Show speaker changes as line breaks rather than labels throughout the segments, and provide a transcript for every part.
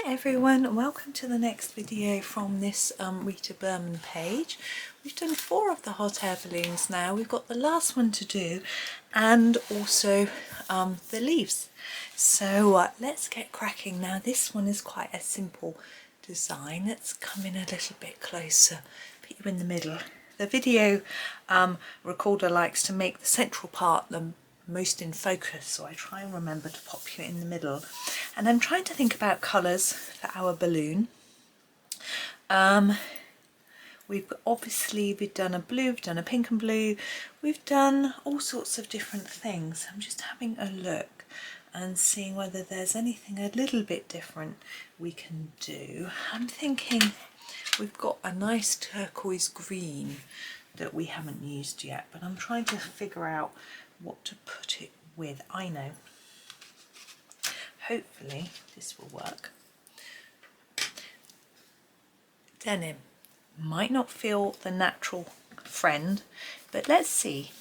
Hi everyone, welcome to the next video from this Rita Berman page. We've done 4 of the hot air balloons now. We've got the last one to do and also the leaves. So let's get cracking now. This one is quite a simple design. Let's come in a little bit closer, put you in the middle. The video recorder likes to make the central part the most in focus, so I try and remember to pop you in the middle. And I'm trying to think about colours for our balloon. We've done a blue, we've done a pink and blue, we've done all sorts of different things. I'm just having a look and seeing whether there's anything a little bit different we can do. I'm thinking we've got a nice turquoise green that we haven't used yet, but I'm trying to figure out what to put it with. I know. Hopefully this will work. Denim might not feel the natural friend, but let's see.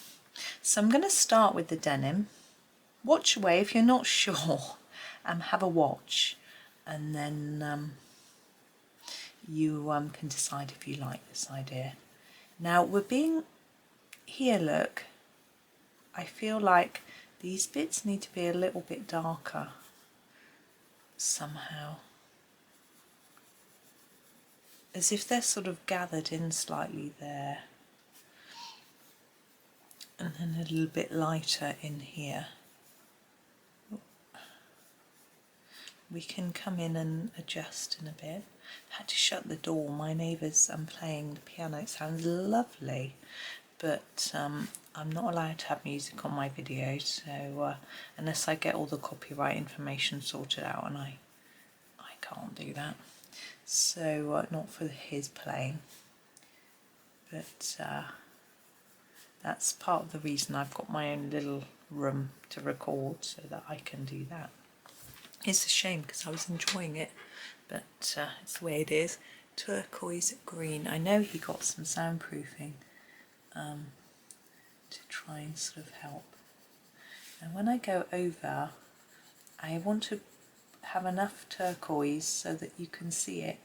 So I'm going to start with the denim. Watch away if you're not sure. Have a watch, and then you can decide if you like this idea. Now we're being here, look, I feel like these bits need to be a little bit darker somehow, as if they're sort of gathered in slightly there, and then a little bit lighter in here. We can come in and adjust in a bit. I had to shut the door. My neighbour's playing the piano. It sounds lovely, but I'm not allowed to have music on my videos, so unless I get all the copyright information sorted out, and I can't do that. So not for his playing, but that's part of the reason I've got my own little room to record, so that I can do that. It's a shame because I was enjoying it, but it's the way it is. Turquoise green. I know he got some soundproofing to try and sort of help. And when I go over, I want to have enough turquoise so that you can see it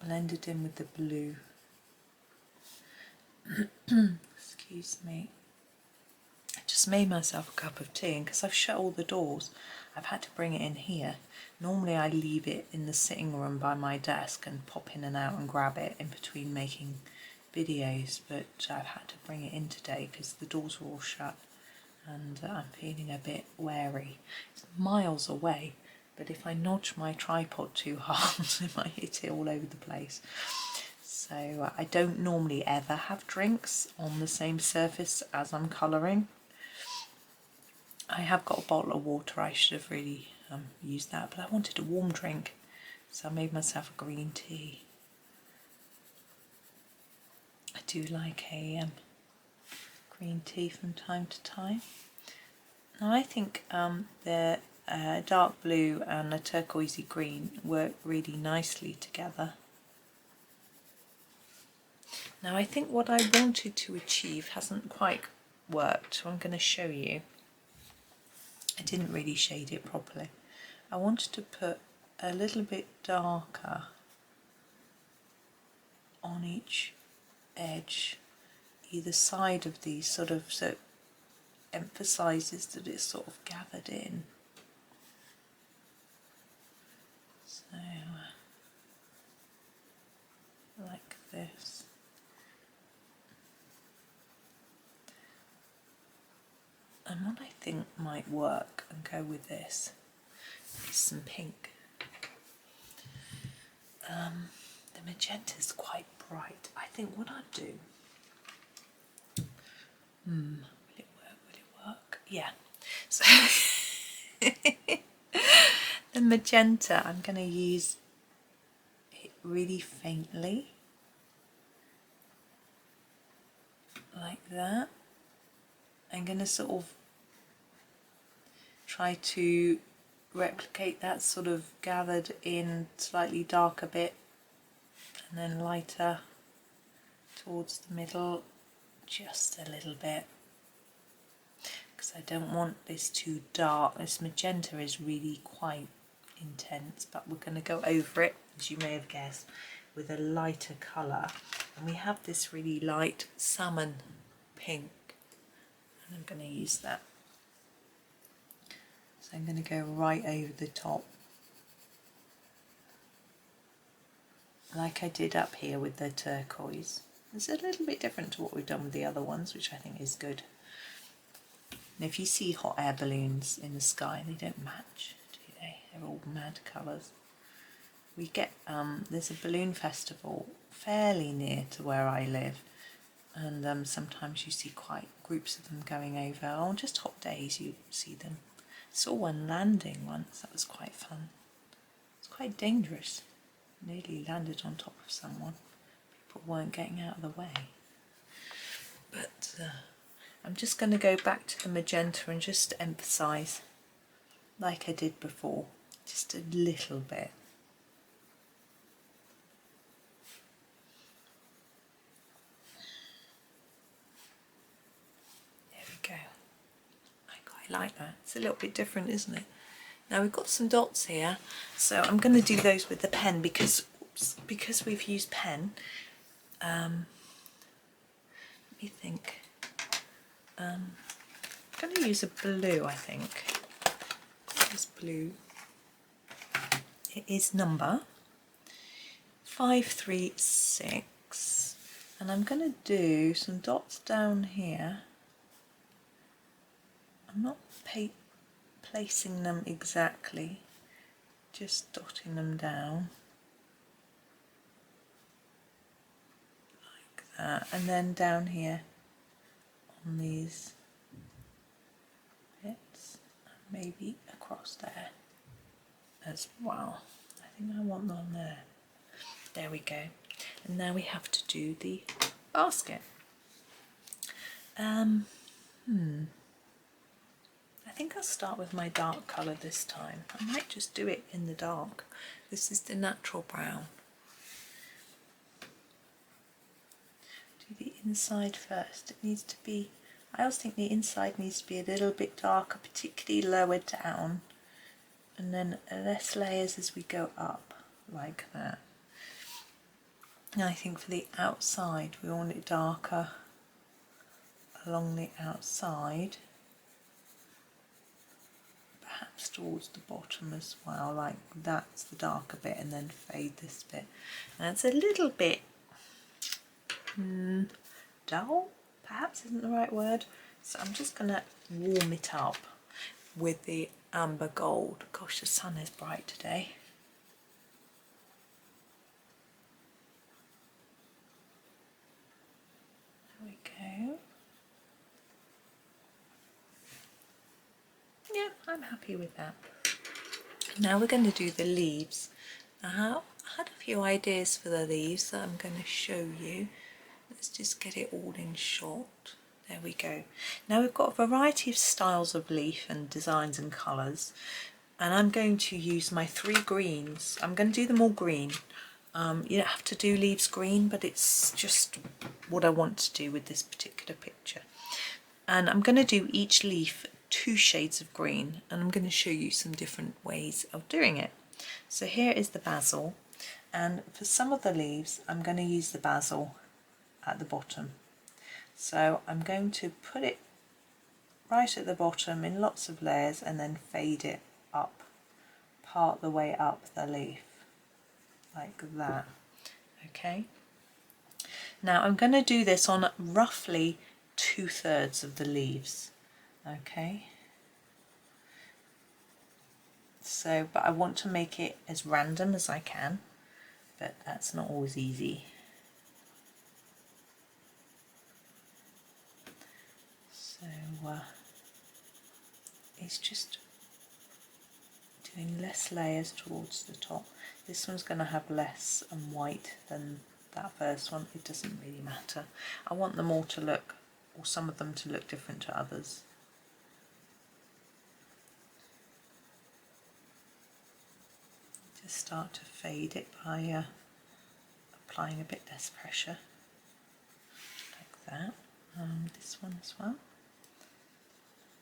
blended in with the blue. Excuse me. I just made myself a cup of tea, and because I've shut all the doors, I've had to bring it in here. Normally I leave it in the sitting room by my desk and pop in and out and grab it in between making videos, but I've had to bring it in today because the doors were all shut, and I'm feeling a bit wary. It's miles away, but if I nudge my tripod too hard I might hit it all over the place. So I don't normally ever have drinks on the same surface as I'm colouring. I have got a bottle of water. I should have really used that, but I wanted a warm drink, so I made myself a green tea. I do like a green tea from time to time. Now I think the dark blue and the turquoisey green work really nicely together. Now I think what I wanted to achieve hasn't quite worked, so I'm going to show you. I didn't really shade it properly. I wanted to put a little bit darker on each edge, either side of these, sort of, so it emphasises that it's sort of gathered in. So like this. And what I think might work and go with this is some pink. The magenta is quite bright. I think what I'd do, will it work? Yeah. So the magenta, I'm going to use it really faintly, like that. I'm going to sort of try to replicate that sort of gathered in slightly darker bit, and then lighter towards the middle just a little bit, because I don't want this too dark. This magenta is really quite intense, but we're going to go over it, as you may have guessed, with a lighter colour. And we have this really light salmon pink, and I'm going to use that. So I'm going to go right over the top, like I did up here with the turquoise. It's a little bit different to what we've done with the other ones, which I think is good. And if you see hot air balloons in the sky, they don't match, do they? They're all mad colours. We get, there's a balloon festival fairly near to where I live, and sometimes you see quite groups of them going over. On just hot days you see them. Saw one landing once, that was quite fun. It's quite dangerous. Nearly landed on top of someone. People weren't getting out of the way. But I'm just going to go back to the magenta and just emphasise, like I did before, just a little bit. There we go. I quite like that. It's a little bit different, isn't it? Now we've got some dots here, so I'm going to do those with the pen because we've used pen. Let me think. I'm going to use a blue, I think. This blue. It is number 536, and I'm going to do some dots down here. I'm not placing them exactly, just dotting them down like that, and then down here on these bits, and maybe across there as well. I think I want them there. There we go. And now we have to do the basket. I think I'll start with my dark colour this time. I might just do it in the dark. This is the natural brown. Do the inside first. It needs to be, I always think the inside needs to be a little bit darker, particularly lower down, and then less layers as we go up, like that. And I think for the outside we want it darker along the outside. Perhaps towards the bottom as well, like that's the darker bit, and then fade this bit. And it's a little bit dull, perhaps isn't the right word. So I'm just going to warm it up with the amber gold. Gosh, the sun is bright today. There we go. Yeah, I'm happy with that. Now we're going to do the leaves. Now, I had a few ideas for the leaves that I'm going to show you. Let's just get it all in shot. There we go. Now we've got a variety of styles of leaf and designs and colours, and I'm going to use my 3 greens. I'm going to do them all green. You don't have to do leaves green, but it's just what I want to do with this particular picture. And I'm going to do each leaf 2 shades of green, and I'm going to show you some different ways of doing it. So here is the basil, and for some of the leaves I'm going to use the basil at the bottom. So I'm going to put it right at the bottom in lots of layers and then fade it up, part the way up the leaf, like that. Okay. Now I'm going to do this on roughly 2/3 of the leaves. Okay, so but I want to make it as random as I can, but that's not always easy. So it's just doing less layers towards the top. This one's going to have less white than that first one. It doesn't really matter. I want them all to look, or some of them to look different to others. Just start to fade it by applying a bit less pressure, like that. This one as well.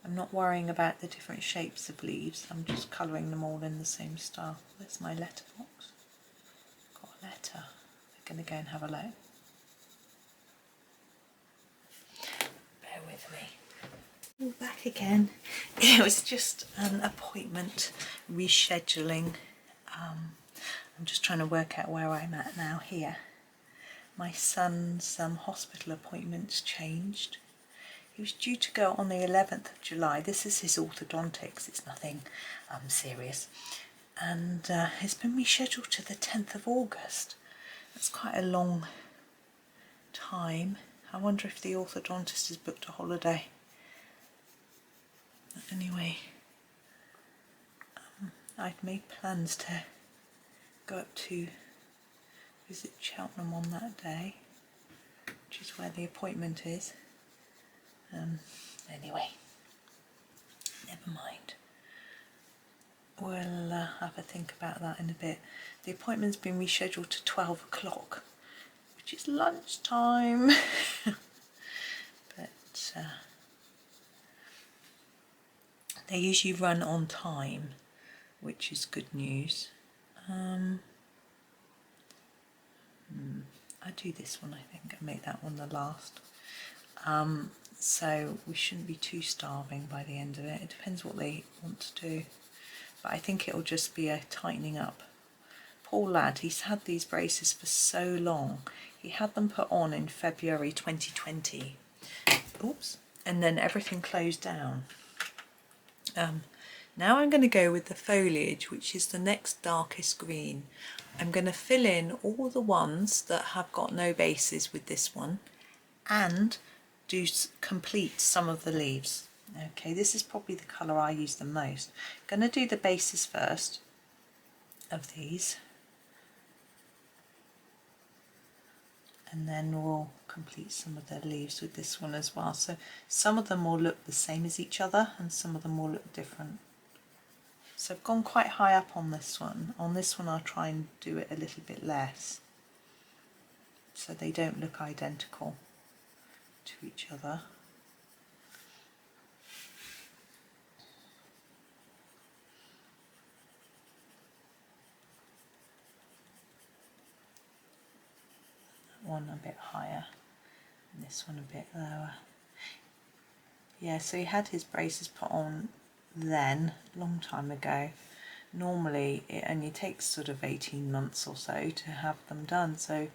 I'm not worrying about the different shapes of leaves, I'm just colouring them all in the same style. There's my letterbox. Got a letter. I'm going to go and have a look. Bear with me. All back again. It was just an appointment rescheduling. I'm just trying to work out where I'm at now here. My son's hospital appointments changed. He was due to go on the 11th of July. This is his orthodontics, it's nothing serious. And it's been rescheduled to the 10th of August. That's quite a long time. I wonder if the orthodontist has booked a holiday. Anyway, I'd made plans to go up to visit Cheltenham on that day, which is where the appointment is. Anyway, never mind. We'll have a think about that in a bit. The appointment's been rescheduled to 12 o'clock, which is lunchtime. But they usually run on time, which is good news. I do this one, I think, and make that one the last. So we shouldn't be too starving by the end of it. It depends what they want to do. But I think it'll just be a tightening up. Poor lad, he's had these braces for so long. He had them put on in February 2020. Oops. And then everything closed down. Now I'm going to go with the Foliage, which is the next darkest green. I'm going to fill in all the ones that have got no bases with this one and complete some of the leaves. Okay, this is probably the colour I use the most. I'm going to do the bases first of these, and then we'll complete some of the leaves with this one as well. So some of them will look the same as each other and some of them will look different. So I've gone quite high up on this one. On this one I'll try and do it a little bit less so they don't look identical to each other. That one a bit higher and this one a bit lower. Yeah, so he had his braces put on then, a long time ago. Normally it only takes sort of 18 months or so to have them done, so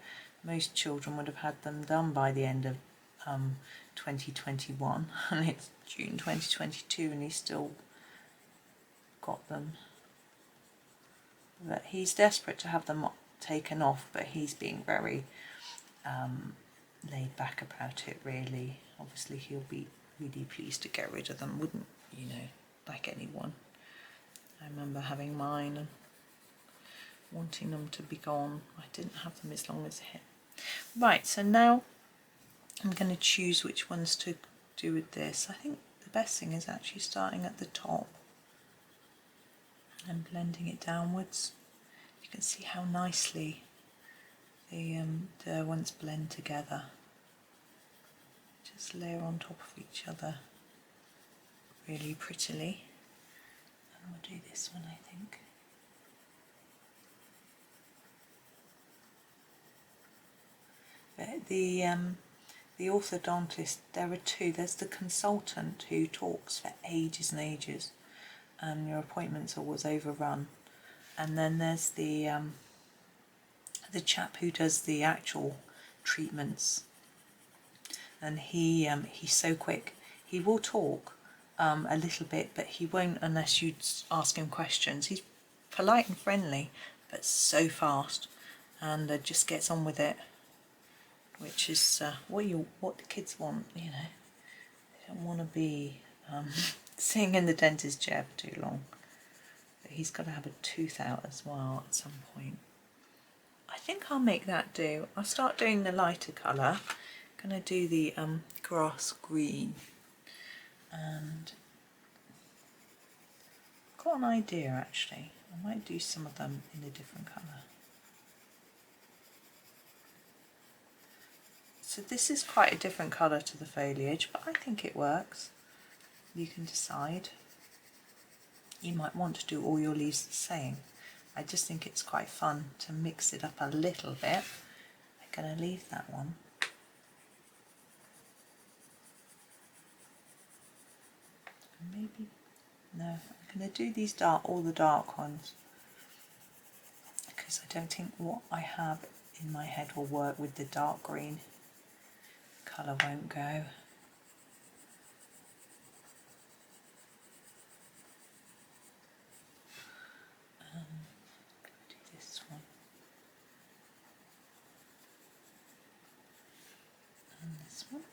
most children would have had them done by the end of 2021 and it's June 2022 and he's still got them. But he's desperate to have them taken off, but he's being very laid back about it really. Obviously he'll be really pleased to get rid of them, wouldn't you know, like anyone. I remember having mine and wanting them to be gone. I didn't have them as long as him. Right, so now I'm going to choose which ones to do with this. I think the best thing is actually starting at the top and blending it downwards. You can see how nicely the Derwents blend together. Just layer on top of each other really prettily. And we'll do this one, I think. But the orthodontist, there are two. There's the consultant who talks for ages and ages and your appointment's always overrun. And then there's the chap who does the actual treatments, and he's so quick. He will talk a little bit, but he won't unless you ask him questions. He's polite and friendly, but so fast, and just gets on with it, which is what the kids want, you know. They don't want to be sitting in the dentist chair for too long. But he's got to have a tooth out as well at some point. I think I'll make that do. I'll start doing the lighter colour. I'm going to do the grass green, and I've got an idea actually. I might do some of them in a different colour. So this is quite a different colour to the Foliage, but I think it works. you can decide. You might want to do all your leaves the same. I just think it's quite fun to mix it up a little bit. I'm going to leave that one. Maybe, no, I'm going to do these all the dark ones, because I don't think what I have in my head will work with the dark green. Colour won't go. Do this one. And this one.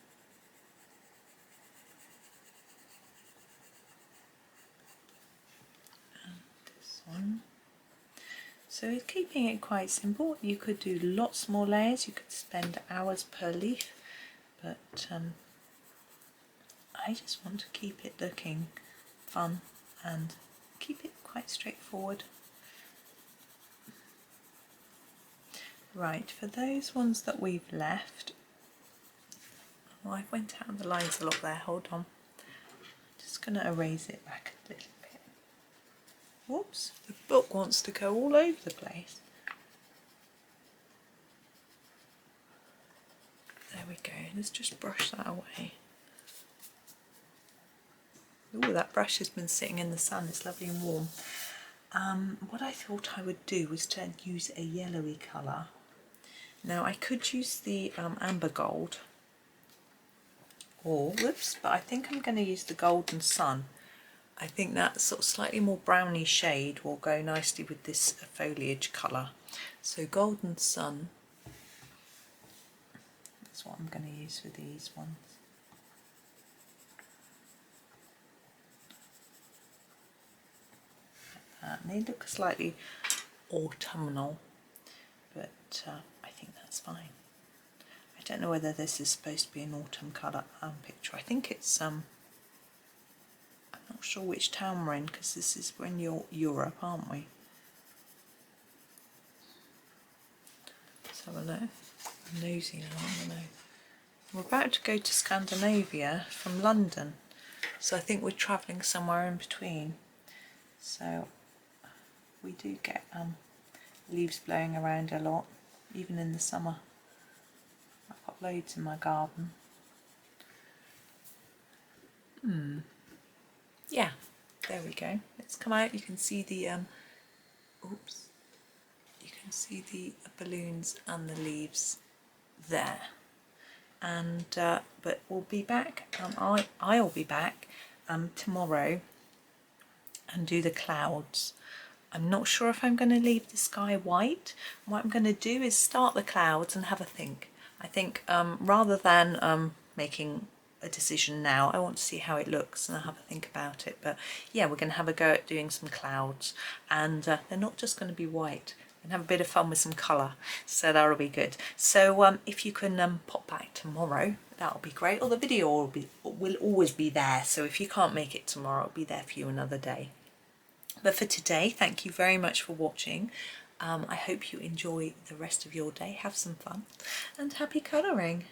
And this one. So keeping it quite simple, you could do lots more layers, you could spend hours per leaf, but I just want to keep it looking fun and keep it quite straightforward. Right, for those ones that we've left, well, I went out the lines a lot there, hold on. I'm just going to erase it back a little bit. Whoops, the book wants to go all over the place. There we go, let's just brush that away. Oh, that brush has been sitting in the sun, it's lovely and warm. What I thought I would do was to use a yellowy colour. Now I could use the amber gold, or whoops, but I think I'm going to use the golden sun. I think that sort of slightly more browny shade will go nicely with this foliage colour. So golden sun, that's what I'm going to use for these ones. Like that. And they look slightly autumnal, but I think that's fine. I don't know whether this is supposed to be an autumn colour picture. I think it's I'm not sure which town we're in, because this is we're in Europe, aren't we? Let's have a look. I'm nosy now, aren't I? We're about to go to Scandinavia from London, so I think we're travelling somewhere in between. So we do get leaves blowing around a lot, even in the summer. I've got loads in my garden. Yeah, there we go. Let's come out. You can see the oops. You can see the balloons and the leaves there. And but we'll be back. I'll be back tomorrow and do the clouds. I'm not sure if I'm going to leave the sky white. What I'm going to do is start the clouds and have a think. I think rather than making a decision now, I want to see how it looks and I'll have a think about it. But yeah, we're going to have a go at doing some clouds, and they're not just going to be white. We're going to have a bit of fun with some colour, so that'll be good. So if you can pop back tomorrow, that'll be great. Or the video will always be there, so if you can't make it tomorrow, it'll be there for you another day. But for today, thank you very much for watching. I hope you enjoy the rest of your day, have some fun, and happy colouring.